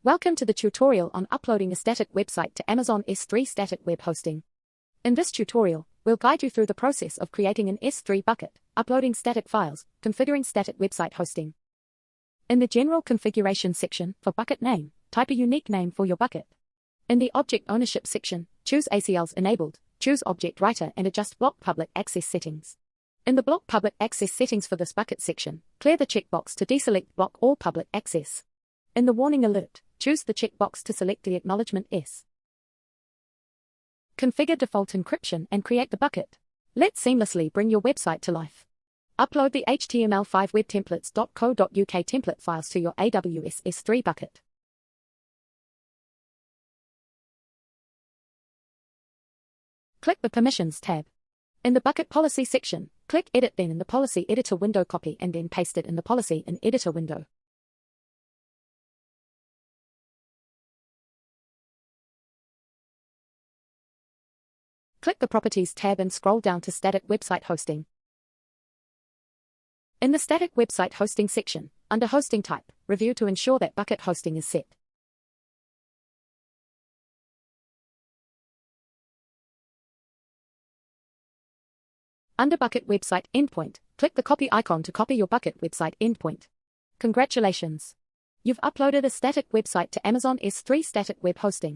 Welcome to the tutorial on uploading a static website to Amazon S3 static web hosting. In this tutorial, we'll guide you through the process of creating an S3 bucket, uploading static files, configuring static website hosting. In the General Configuration section, for bucket name, type a unique name for your bucket. In the Object Ownership section, choose ACLs enabled, choose Object Writer and adjust Block Public Access settings. In the Block Public Access settings for this bucket section, clear the checkbox to deselect Block All Public Access. In the Warning Alert, choose the checkbox to select the acknowledgement S. Configure default encryption and create the bucket. Let's seamlessly bring your website to life. Upload the HTML5 webtemplates.co.uk template files to your AWS S3 bucket. Click the Permissions tab. In the Bucket Policy section, click Edit, then in the Policy Editor window copy and then paste it in the Policy in Editor window. Click the Properties tab and scroll down to Static Website Hosting. In the Static Website Hosting section, under Hosting Type, review to ensure that bucket hosting is set. Under Bucket Website Endpoint, click the copy icon to copy your bucket website endpoint. Congratulations! You've uploaded a static website to Amazon S3 static web hosting.